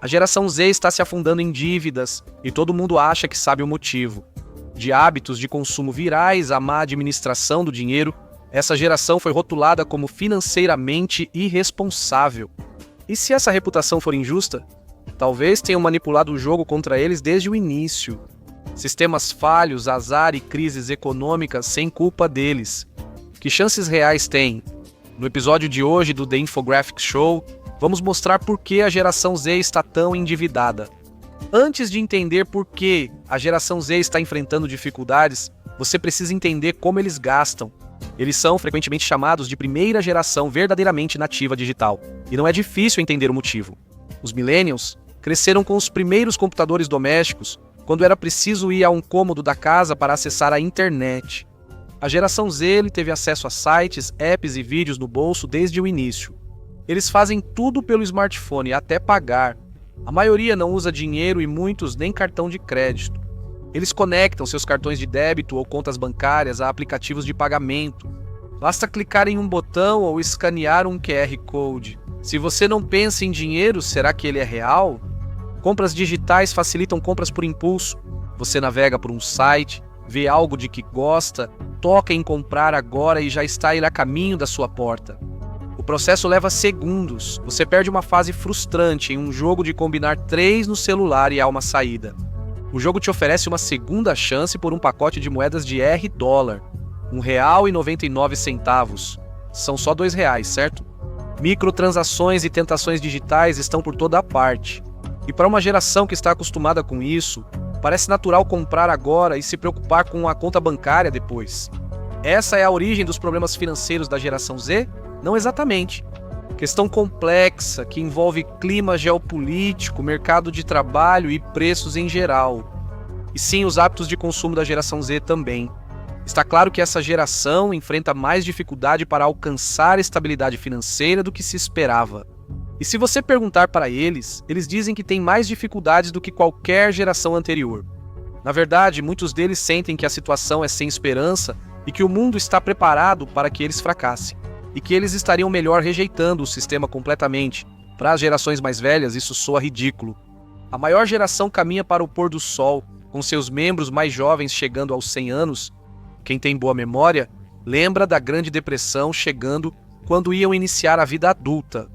A geração Z está se afundando em dívidas e todo mundo acha que sabe o motivo. De hábitos de consumo virais à má administração do dinheiro, essa geração foi rotulada como financeiramente irresponsável. E se essa reputação for injusta? Talvez tenham manipulado o jogo contra eles desde o início. Sistemas falhos, azar e crises econômicas sem culpa deles. Que chances reais têm? No episódio de hoje do The Infographics Show, vamos mostrar por que a geração Z está tão endividada. Antes de entender por que a geração Z está enfrentando dificuldades, você precisa entender como eles gastam. Eles são frequentemente chamados de primeira geração verdadeiramente nativa digital. E não é difícil entender o motivo. Os millennials cresceram com os primeiros computadores domésticos, quando era preciso ir a um cômodo da casa para acessar a internet. A geração Z teve acesso a sites, apps e vídeos no bolso desde o início. Eles fazem tudo pelo smartphone, até pagar. A maioria não usa dinheiro e muitos nem cartão de crédito. Eles conectam seus cartões de débito ou contas bancárias a aplicativos de pagamento. Basta clicar em um botão ou escanear um QR Code. Se você não pensa em dinheiro, será que ele é real? Compras digitais facilitam compras por impulso. Você navega por um site, vê algo de que gosta, toca em comprar agora e já está ele a caminho da sua porta. O processo leva segundos. Você perde uma fase frustrante em um jogo de combinar 3 no celular e há uma saída. O jogo te oferece uma segunda chance por um pacote de moedas de $1, R$1,99. São só R$2, certo? Microtransações e tentações digitais estão por toda a parte. E para uma geração que está acostumada com isso, parece natural comprar agora e se preocupar com a conta bancária depois. Essa é a origem dos problemas financeiros da geração Z? Não exatamente. Questão complexa que envolve clima geopolítico, mercado de trabalho e preços em geral. E sim, os hábitos de consumo da geração Z também. Está claro que essa geração enfrenta mais dificuldade para alcançar estabilidade financeira do que se esperava. E se você perguntar para eles, eles dizem que têm mais dificuldades do que qualquer geração anterior. Na verdade, muitos deles sentem que a situação é sem esperança e que o mundo está preparado para que eles fracassem. E que eles estariam melhor rejeitando o sistema completamente. Para as gerações mais velhas, isso soa ridículo. A maior geração caminha para o pôr do sol, com seus membros mais jovens chegando aos 100 anos. Quem tem boa memória, lembra da Grande Depressão chegando quando iam iniciar a vida adulta.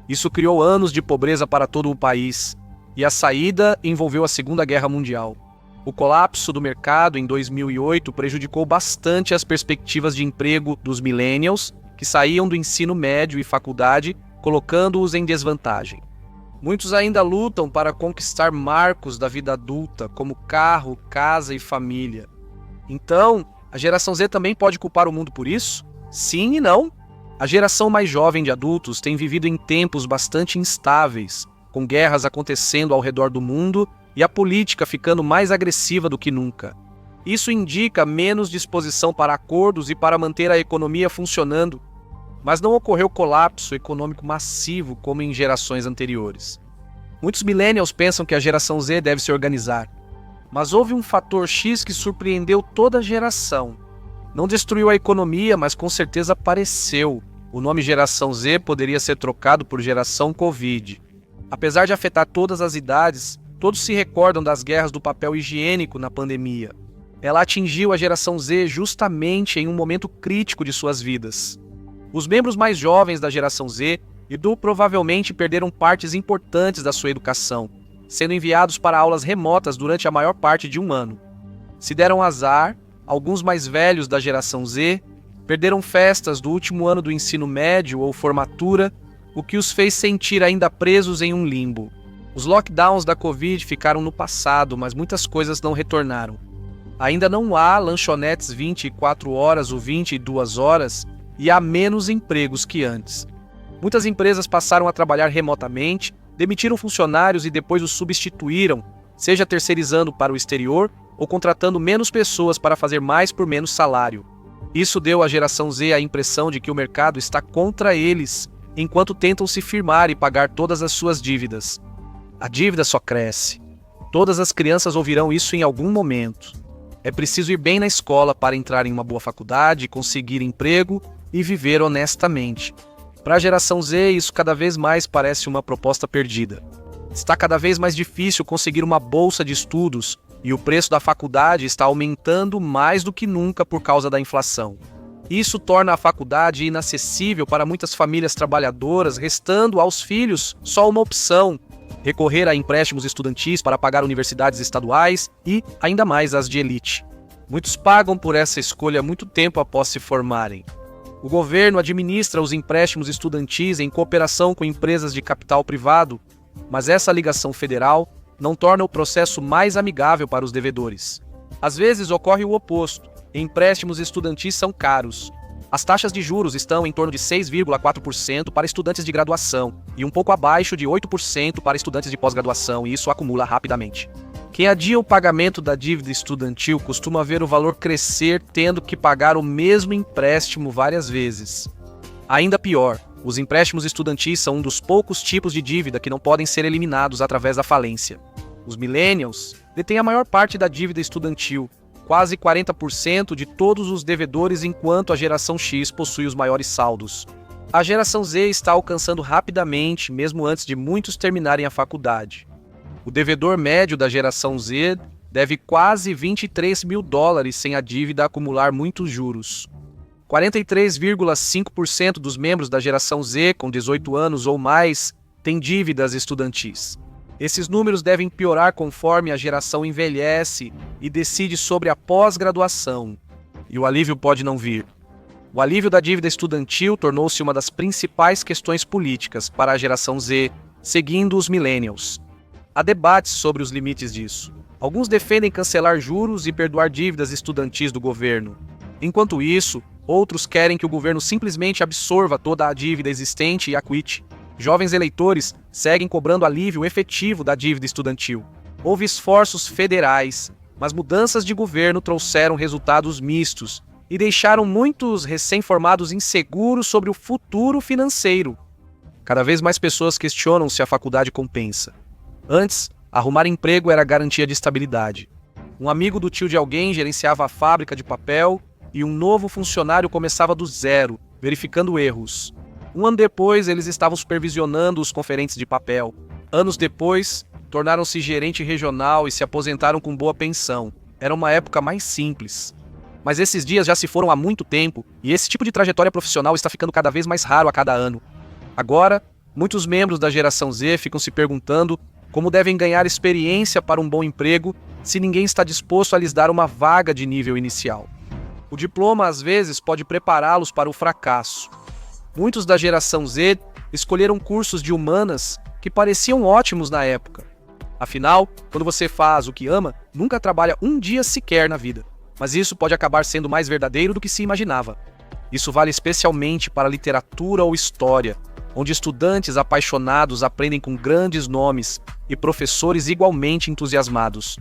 Isso criou anos de pobreza para todo o país, e a saída envolveu a Segunda Guerra Mundial. O colapso do mercado em 2008 prejudicou bastante as perspectivas de emprego dos millennials, que saíam do ensino médio e faculdade, colocando-os em desvantagem. Muitos ainda lutam para conquistar marcos da vida adulta, como carro, casa e família. Então, a geração Z também pode culpar o mundo por isso? Sim e não. A geração mais jovem de adultos tem vivido em tempos bastante instáveis, com guerras acontecendo ao redor do mundo e a política ficando mais agressiva do que nunca. Isso indica menos disposição para acordos e para manter a economia funcionando. Mas não ocorreu colapso econômico massivo como em gerações anteriores. Muitos millennials pensam que a geração Z deve se organizar. Mas houve um fator X que surpreendeu toda a geração. Não destruiu a economia, mas com certeza apareceu. O nome geração Z poderia ser trocado por geração Covid. Apesar de afetar todas as idades, todos se recordam das guerras do papel higiênico na pandemia. Ela atingiu a geração Z justamente em um momento crítico de suas vidas. Os membros mais jovens da geração Z provavelmente perderam partes importantes da sua educação, sendo enviados para aulas remotas durante a maior parte de um ano. Se deram azar, alguns mais velhos da geração Z perderam festas do último ano do ensino médio ou formatura, o que os fez sentir ainda presos em um limbo. Os lockdowns da Covid ficaram no passado, mas muitas coisas não retornaram. Ainda não há lanchonetes 24 horas ou 22 horas e há menos empregos que antes. Muitas empresas passaram a trabalhar remotamente, demitiram funcionários e depois os substituíram, seja terceirizando para o exterior ou contratando menos pessoas para fazer mais por menos salário. Isso deu à geração Z a impressão de que o mercado está contra eles, enquanto tentam se firmar e pagar todas as suas dívidas. A dívida só cresce. Todas as crianças ouvirão isso em algum momento. É preciso ir bem na escola para entrar em uma boa faculdade, conseguir emprego e viver honestamente. Para a geração Z, isso cada vez mais parece uma proposta perdida. Está cada vez mais difícil conseguir uma bolsa de estudos e o preço da faculdade está aumentando mais do que nunca por causa da inflação. Isso torna a faculdade inacessível para muitas famílias trabalhadoras, restando aos filhos só uma opção: recorrer a empréstimos estudantis para pagar universidades estaduais e, ainda mais, as de elite. Muitos pagam por essa escolha muito tempo após se formarem. O governo administra os empréstimos estudantis em cooperação com empresas de capital privado, mas essa ligação federal não torna o processo mais amigável para os devedores. Às vezes ocorre o oposto: empréstimos estudantis são caros. As taxas de juros estão em torno de 6,4% para estudantes de graduação e um pouco abaixo de 8% para estudantes de pós-graduação, e isso acumula rapidamente. Quem adia o pagamento da dívida estudantil costuma ver o valor crescer, tendo que pagar o mesmo empréstimo várias vezes. Ainda pior, os empréstimos estudantis são um dos poucos tipos de dívida que não podem ser eliminados através da falência. Os millennials detêm a maior parte da dívida estudantil, quase 40% de todos os devedores, enquanto a geração X possui os maiores saldos. A geração Z está alcançando rapidamente, mesmo antes de muitos terminarem a faculdade. O devedor médio da geração Z deve quase $23 mil sem a dívida acumular muitos juros. 43,5% dos membros da geração Z com 18 anos ou mais têm dívidas estudantis. Esses números devem piorar conforme a geração envelhece e decide sobre a pós-graduação. E o alívio pode não vir. O alívio da dívida estudantil tornou-se uma das principais questões políticas para a geração Z, seguindo os millennials. Há debates sobre os limites disso. Alguns defendem cancelar juros e perdoar dívidas estudantis do governo. Enquanto isso, outros querem que o governo simplesmente absorva toda a dívida existente e a quite. Jovens eleitores seguem cobrando alívio efetivo da dívida estudantil. Houve esforços federais, mas mudanças de governo trouxeram resultados mistos e deixaram muitos recém-formados inseguros sobre o futuro financeiro. Cada vez mais pessoas questionam se a faculdade compensa. Antes, arrumar emprego era garantia de estabilidade. Um amigo do tio de alguém gerenciava a fábrica de papel e um novo funcionário começava do zero, verificando erros. Um ano depois, eles estavam supervisionando os conferentes de papel. Anos depois, tornaram-se gerente regional e se aposentaram com boa pensão. Era uma época mais simples. Mas esses dias já se foram há muito tempo e esse tipo de trajetória profissional está ficando cada vez mais raro a cada ano. Agora, muitos membros da geração Z ficam se perguntando como devem ganhar experiência para um bom emprego se ninguém está disposto a lhes dar uma vaga de nível inicial. O diploma, às vezes, pode prepará-los para o fracasso. Muitos da geração Z escolheram cursos de humanas que pareciam ótimos na época. Afinal, quando você faz o que ama, nunca trabalha um dia sequer na vida. Mas isso pode acabar sendo mais verdadeiro do que se imaginava. Isso vale especialmente para literatura ou história, onde estudantes apaixonados aprendem com grandes nomes e professores igualmente entusiasmados.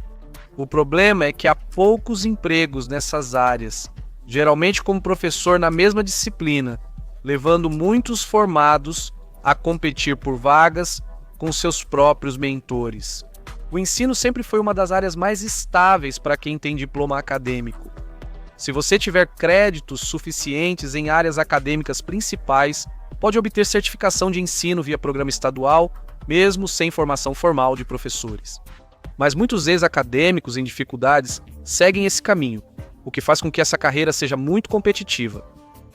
O problema é que há poucos empregos nessas áreas, geralmente como professor na mesma disciplina, levando muitos formados a competir por vagas com seus próprios mentores. O ensino sempre foi uma das áreas mais estáveis para quem tem diploma acadêmico. Se você tiver créditos suficientes em áreas acadêmicas principais, pode obter certificação de ensino via programa estadual, mesmo sem formação formal de professores. Mas muitos ex-acadêmicos em dificuldades seguem esse caminho, o que faz com que essa carreira seja muito competitiva.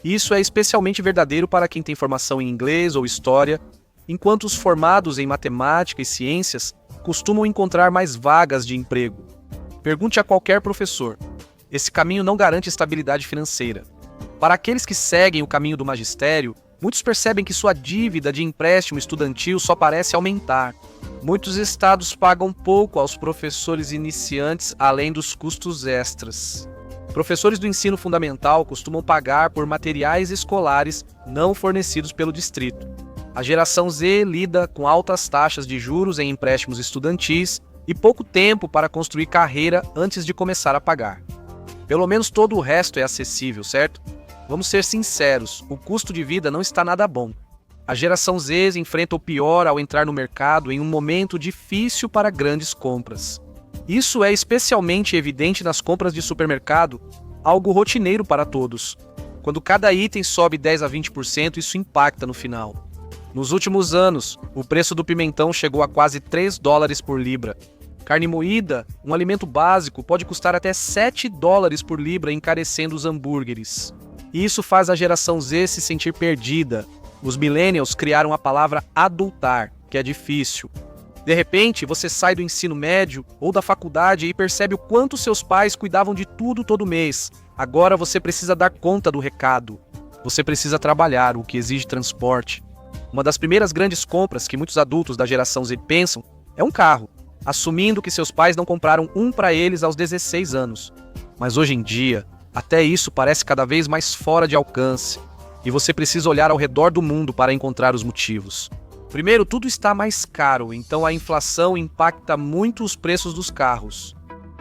Isso é especialmente verdadeiro para quem tem formação em inglês ou história, enquanto os formados em matemática e ciências costumam encontrar mais vagas de emprego. Pergunte a qualquer professor. Esse caminho não garante estabilidade financeira. Para aqueles que seguem o caminho do magistério, muitos percebem que sua dívida de empréstimo estudantil só parece aumentar. Muitos estados pagam pouco aos professores iniciantes, além dos custos extras. Professores do ensino fundamental costumam pagar por materiais escolares não fornecidos pelo distrito. A geração Z lida com altas taxas de juros em empréstimos estudantis e pouco tempo para construir carreira antes de começar a pagar. Pelo menos todo o resto é acessível, certo? Vamos ser sinceros, o custo de vida não está nada bom. A geração Z enfrenta o pior ao entrar no mercado em um momento difícil para grandes compras. Isso é especialmente evidente nas compras de supermercado, algo rotineiro para todos. Quando cada item sobe 10 a 20%, isso impacta no final. Nos últimos anos, o preço do pimentão chegou a quase 3 dólares por libra. Carne moída, um alimento básico, pode custar até 7 dólares por libra, encarecendo os hambúrgueres. E isso faz a geração Z se sentir perdida. Os millennials criaram a palavra adultar, que é difícil. De repente, você sai do ensino médio ou da faculdade e percebe o quanto seus pais cuidavam de tudo todo mês. Agora você precisa dar conta do recado. Você precisa trabalhar, o que exige transporte. Uma das primeiras grandes compras que muitos adultos da geração Z pensam é um carro, assumindo que seus pais não compraram um para eles aos 16 anos. Mas hoje em dia, até isso parece cada vez mais fora de alcance, e você precisa olhar ao redor do mundo para encontrar os motivos. Primeiro, tudo está mais caro, então a inflação impacta muito os preços dos carros.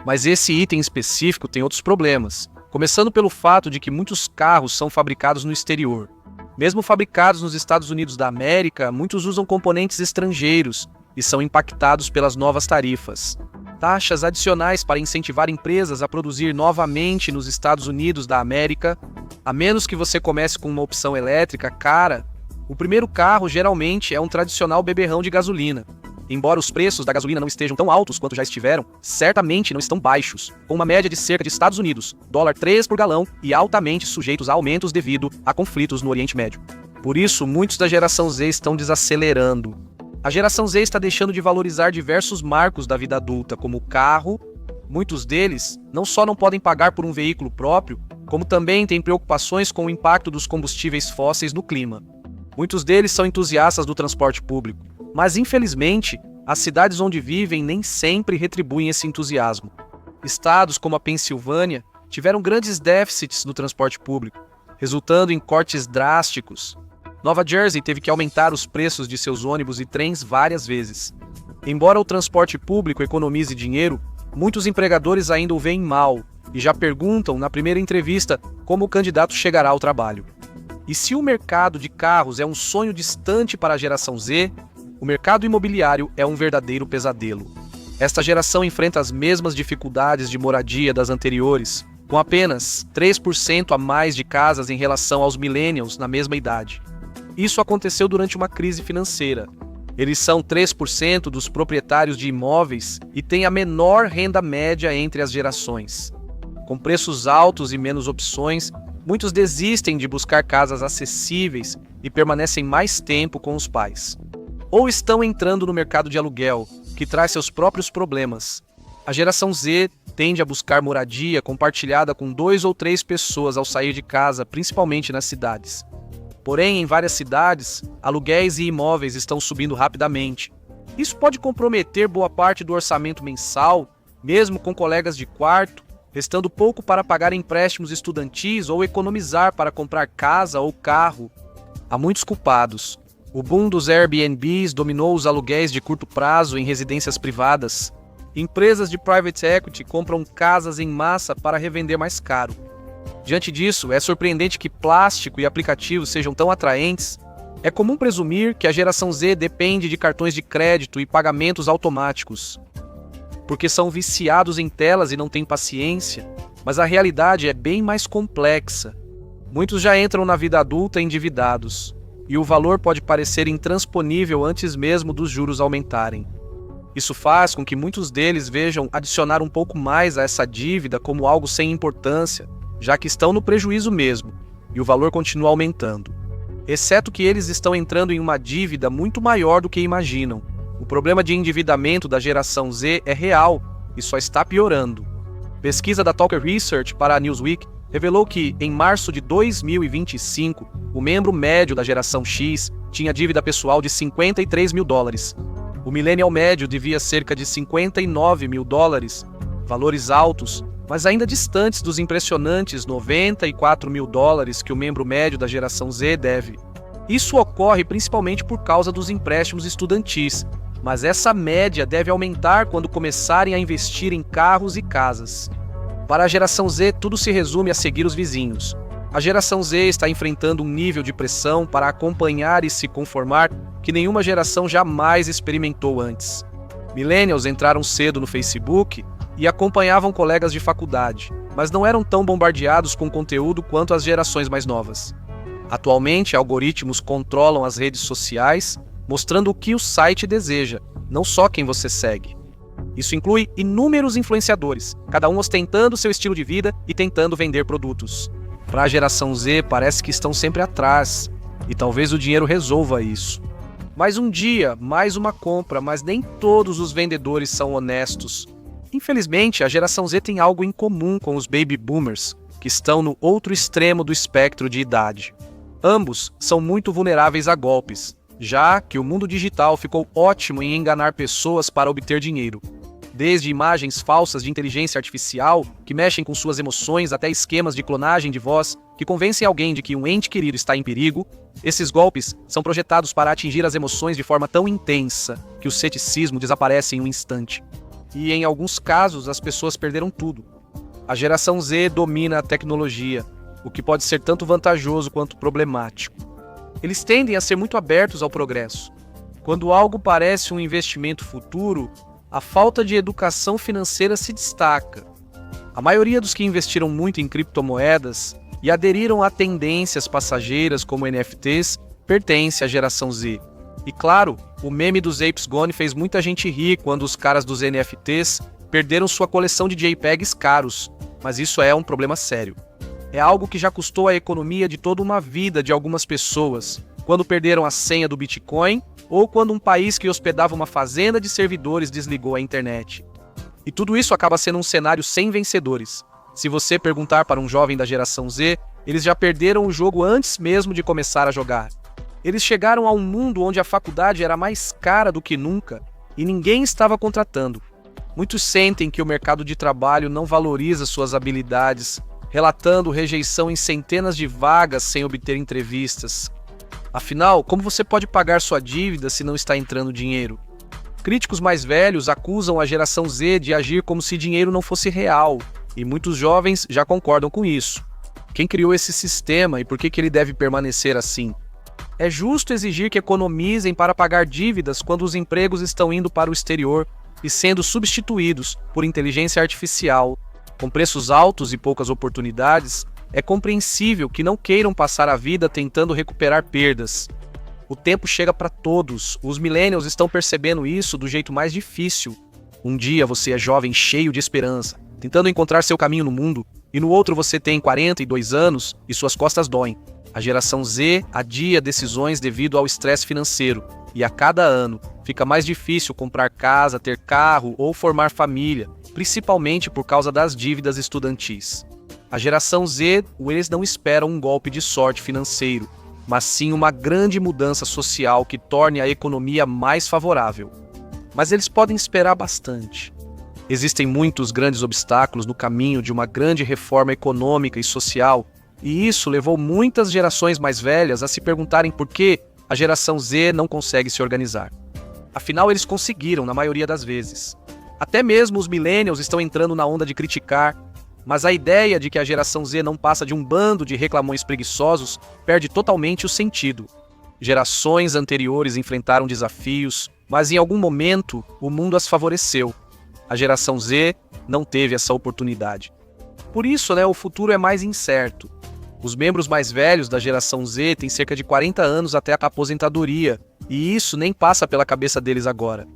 Mas esse item específico tem outros problemas, começando pelo fato de que muitos carros são fabricados no exterior. Mesmo fabricados nos Estados Unidos da América, muitos usam componentes estrangeiros e são impactados pelas novas tarifas. Taxas adicionais para incentivar empresas a produzir novamente nos Estados Unidos da América, a menos que você comece com uma opção elétrica cara. O primeiro carro geralmente é um tradicional beberrão de gasolina. Embora os preços da gasolina não estejam tão altos quanto já estiveram, certamente não estão baixos, com uma média de cerca de Estados Unidos, $3 por galão e altamente sujeitos a aumentos devido a conflitos no Oriente Médio. Por isso, muitos da geração Z estão desacelerando. A geração Z está deixando de valorizar diversos marcos da vida adulta, como o carro. Muitos deles não só não podem pagar por um veículo próprio, como também têm preocupações com o impacto dos combustíveis fósseis no clima. Muitos deles são entusiastas do transporte público, mas infelizmente, as cidades onde vivem nem sempre retribuem esse entusiasmo. Estados como a Pensilvânia tiveram grandes déficits no transporte público, resultando em cortes drásticos. Nova Jersey teve que aumentar os preços de seus ônibus e trens várias vezes. Embora o transporte público economize dinheiro, muitos empregadores ainda o veem mal e já perguntam na primeira entrevista como o candidato chegará ao trabalho. E se o mercado de carros é um sonho distante para a geração Z, o mercado imobiliário é um verdadeiro pesadelo. Esta geração enfrenta as mesmas dificuldades de moradia das anteriores, com apenas 3% a mais de casas em relação aos millennials na mesma idade. Isso aconteceu durante uma crise financeira. Eles são 3% dos proprietários de imóveis e têm a menor renda média entre as gerações. Com preços altos e menos opções, muitos desistem de buscar casas acessíveis e permanecem mais tempo com os pais. Ou estão entrando no mercado de aluguel, que traz seus próprios problemas. A geração Z tende a buscar moradia compartilhada com 2 ou 3 pessoas ao sair de casa, principalmente nas cidades. Porém, em várias cidades, aluguéis e imóveis estão subindo rapidamente. Isso pode comprometer boa parte do orçamento mensal, mesmo com colegas de quarto, restando pouco para pagar empréstimos estudantis ou economizar para comprar casa ou carro. Há muitos culpados. O boom dos Airbnbs dominou os aluguéis de curto prazo em residências privadas. Empresas de private equity compram casas em massa para revender mais caro. Diante disso, é surpreendente que plástico e aplicativos sejam tão atraentes. É comum presumir que a geração Z depende de cartões de crédito e pagamentos automáticos, porque são viciados em telas e não têm paciência, mas a realidade é bem mais complexa. Muitos já entram na vida adulta endividados, e o valor pode parecer intransponível antes mesmo dos juros aumentarem. Isso faz com que muitos deles vejam adicionar um pouco mais a essa dívida como algo sem importância, já que estão no prejuízo mesmo, e o valor continua aumentando. Exceto que eles estão entrando em uma dívida muito maior do que imaginam. O problema de endividamento da geração Z é real e só está piorando. Pesquisa da Talker Research para a Newsweek revelou que, em março de 2025, o membro médio da geração X tinha dívida pessoal de $53 mil. O millennial médio devia cerca de $59 mil, valores altos, mas ainda distantes dos impressionantes $94 mil que o membro médio da geração Z deve. Isso ocorre principalmente por causa dos empréstimos estudantis, mas essa média deve aumentar quando começarem a investir em carros e casas. Para a geração Z, tudo se resume a seguir os vizinhos. A geração Z está enfrentando um nível de pressão para acompanhar e se conformar que nenhuma geração jamais experimentou antes. Millennials entraram cedo no Facebook e acompanhavam colegas de faculdade, mas não eram tão bombardeados com conteúdo quanto as gerações mais novas. Atualmente, algoritmos controlam as redes sociais, mostrando o que o site deseja, não só quem você segue. Isso inclui inúmeros influenciadores, cada um ostentando seu estilo de vida e tentando vender produtos. Para a geração Z, parece que estão sempre atrás, e talvez o dinheiro resolva isso. Mais um dia, mais uma compra, mas nem todos os vendedores são honestos. Infelizmente, a geração Z tem algo em comum com os baby boomers, que estão no outro extremo do espectro de idade. Ambos são muito vulneráveis a golpes, já que o mundo digital ficou ótimo em enganar pessoas para obter dinheiro. Desde imagens falsas de inteligência artificial, que mexem com suas emoções, até esquemas de clonagem de voz, que convencem alguém de que um ente querido está em perigo, esses golpes são projetados para atingir as emoções de forma tão intensa que o ceticismo desaparece em um instante. E em alguns casos, as pessoas perderam tudo. A geração Z domina a tecnologia, o que pode ser tanto vantajoso quanto problemático. Eles tendem a ser muito abertos ao progresso. Quando algo parece um investimento futuro, a falta de educação financeira se destaca. A maioria dos que investiram muito em criptomoedas e aderiram a tendências passageiras como NFTs pertence à geração Z. E claro, o meme dos Apes Gone fez muita gente rir quando os caras dos NFTs perderam sua coleção de JPEGs caros, mas isso é um problema sério. É algo que já custou a economia de toda uma vida de algumas pessoas, quando perderam a senha do Bitcoin ou quando um país que hospedava uma fazenda de servidores desligou a internet. E tudo isso acaba sendo um cenário sem vencedores. Se você perguntar para um jovem da geração Z, eles já perderam o jogo antes mesmo de começar a jogar. Eles chegaram a um mundo onde a faculdade era mais cara do que nunca e ninguém estava contratando. Muitos sentem que o mercado de trabalho não valoriza suas habilidades, relatando rejeição em centenas de vagas sem obter entrevistas. Afinal, como você pode pagar sua dívida se não está entrando dinheiro? Críticos mais velhos acusam a geração Z de agir como se dinheiro não fosse real, e muitos jovens já concordam com isso. Quem criou esse sistema e por que ele deve permanecer assim? É justo exigir que economizem para pagar dívidas quando os empregos estão indo para o exterior e sendo substituídos por inteligência artificial. Com preços altos e poucas oportunidades, é compreensível que não queiram passar a vida tentando recuperar perdas. O tempo chega para todos, os millennials estão percebendo isso do jeito mais difícil. Um dia você é jovem cheio de esperança, tentando encontrar seu caminho no mundo, e no outro você tem 42 anos e suas costas doem. A geração Z adia decisões devido ao estresse financeiro, e a cada ano fica mais difícil comprar casa, ter carro ou formar família, principalmente por causa das dívidas estudantis. A geração Z, eles não esperam um golpe de sorte financeiro, mas sim uma grande mudança social que torne a economia mais favorável. Mas eles podem esperar bastante. Existem muitos grandes obstáculos no caminho de uma grande reforma econômica e social, e isso levou muitas gerações mais velhas a se perguntarem por que a geração Z não consegue se organizar. Afinal, eles conseguiram na maioria das vezes. Até mesmo os millennials estão entrando na onda de criticar, mas a ideia de que a geração Z não passa de um bando de reclamões preguiçosos perde totalmente o sentido. Gerações anteriores enfrentaram desafios, mas em algum momento o mundo as favoreceu. A geração Z não teve essa oportunidade. Por isso, o futuro é mais incerto. Os membros mais velhos da geração Z têm cerca de 40 anos até a aposentadoria, e isso nem passa pela cabeça deles agora.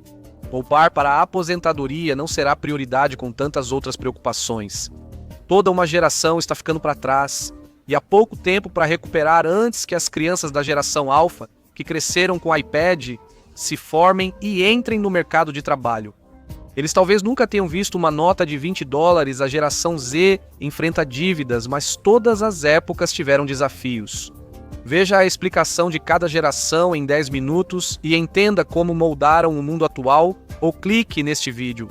Poupar para a aposentadoria não será prioridade com tantas outras preocupações. Toda uma geração está ficando para trás, e há pouco tempo para recuperar antes que as crianças da geração Alpha, que cresceram com iPad, se formem e entrem no mercado de trabalho. Eles talvez nunca tenham visto uma nota de $20, a geração Z enfrenta dívidas, mas todas as épocas tiveram desafios. Veja a explicação de cada geração em 10 minutos e entenda como moldaram o mundo atual, ou clique neste vídeo.